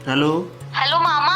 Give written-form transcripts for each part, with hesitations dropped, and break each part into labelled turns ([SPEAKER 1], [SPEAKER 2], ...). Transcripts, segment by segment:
[SPEAKER 1] Hello.
[SPEAKER 2] Hello मामा.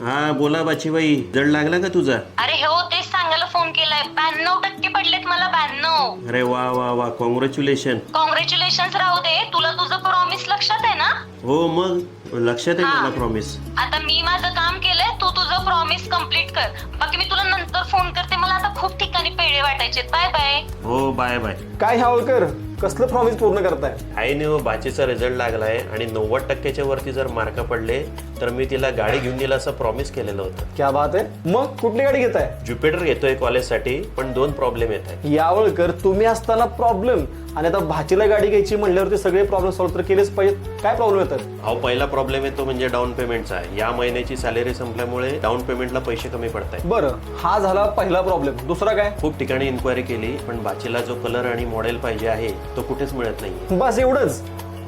[SPEAKER 1] हा बोला बाचीबाई, जड लागला का तुझा?
[SPEAKER 2] अरे हो, तेच सांगायला फोन केलाय. 92% पडलेत मला. 92.
[SPEAKER 1] अरे वा वा वा, कॉंग्रॅच्युलेशन.
[SPEAKER 2] कॉंग्रॅच्युलेशन राहू दे. तुला तुझं प्रॉमिस लक्षात आहे ना?
[SPEAKER 1] हो मग लक्षात आहे मला प्रॉमिस.
[SPEAKER 2] आता मी माझं काम केलंय, तू तुझं प्रॉमिस कम्प्लीट कर. बाकी मी तुला नंतर फोन करते. मला आता खूप ठिकाणी पेढे वाटायचे. Bye bye.
[SPEAKER 1] हो बाय बाय.
[SPEAKER 3] काय ह्यावरकर कसलं प्रॉमिस पूर्ण करताय?
[SPEAKER 1] आहे नाही हो, बाचीचा रिझल्ट लागलाय आणि 90%च्या वरती जर मार्क पडले तर मी तिला गाडी घेऊन दिला असं प्रॉमिस केलेलं होतं.
[SPEAKER 3] क्या बात आहे. मग कुठली गाडी घेताय?
[SPEAKER 1] ज्युपिटर घेतोय कॉलेजसाठी, पण 2 प्रॉब्लेम येत आहेत.
[SPEAKER 3] यावळकर तुम्ही असताना प्रॉब्लेम आणि आता भाचीला गाडी घ्यायची म्हणल्यावरती सगळे प्रॉब्लेम सॉल्व्ह तर केलेच पाहिजेत. काय प्रॉब्लेम येतात?
[SPEAKER 1] अहो पहिला प्रॉब्लेम येतो म्हणजे डाऊन पेमेंटचा. या महिन्याची सॅलरी संपल्यामुळे डाऊन पेमेंटला पैसे कमी पडतायत.
[SPEAKER 3] बरं, हा झाला पहिला प्रॉब्लेम. दुसरा काय?
[SPEAKER 1] खूप ठिकाणी इन्क्वायरी केली, पण बाचीला जो कलर आणि मॉडेल पाहिजे आहे तो कुठेच मिळत नाही.
[SPEAKER 3] बस एवढंच?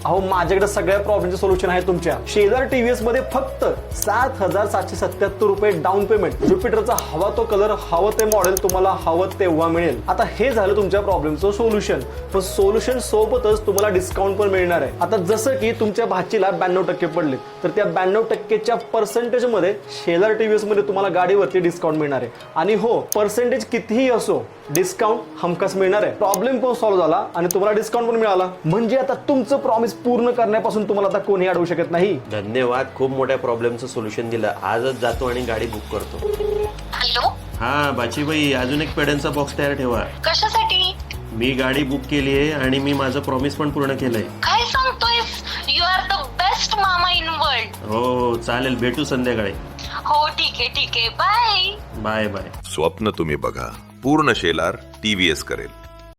[SPEAKER 3] अहो माझ्याकडे सगळ्या प्रॉब्लेमचे सोल्युशन आहे तुमच्या शेजार टीव्हीएस मध्ये. फक्त 7,777 रुपये डाऊन पेमेंट. ज्युपिटरचा हवा तो कलर, हवं ते मॉडेल तुम्हाला हवं तेव्हा मिळेल. आता हे झालं तुमच्या प्रॉब्लेमचं सोल्युशन. पण सोल्युशन सोबतच तुम्हाला डिस्काउंट पण मिळणार आहे. आता जसं की तुमच्या भाचीला 92% पडले, तर त्या 92%च्या पर्सेंटेज मध्ये शेजार टीव्हीएस मध्ये तुम्हाला गाडीवरती डिस्काउंट मिळणार आहे. आणि हो, पर्सेंटेज कितीही असो, डिस्काउंट हमखास मिळणार आहे. प्रॉब्लेम पण सॉल्व्ह झाला आणि तुम्हाला डिस्काउंट पण मिळाला. म्हणजे आता तुमचं प्रॉमिस पूर्ण करण्यापासून तुम्हाला आता कोणी अडवू शकत नाही.
[SPEAKER 1] धन्यवाद, खूप मोठ्या प्रॉब्लेमचं सोल्युशन दिलं. आजच जातो आणि गाडी बुक करतो.
[SPEAKER 2] हॅलो.
[SPEAKER 1] हा बाचीबाई, अजून एक पेड्यांचा बॉक्स तयार ठेवा.
[SPEAKER 2] कशासाठी?
[SPEAKER 1] मी गाडी बुक केली आहे आणि मी माझं प्रॉमिस पण पूर्ण केलंय.
[SPEAKER 2] काय सांगतोयस? यू आर द बेस्ट मामा इन वर्ल्ड.
[SPEAKER 1] हो चालेल, भेटू संध्याकाळी.
[SPEAKER 2] हो ठीक आहे ठीक आहे. Bye
[SPEAKER 1] bye bye.
[SPEAKER 4] स्वप्न तुम्ही बघा, पूर्ण शेलार TVS करेल.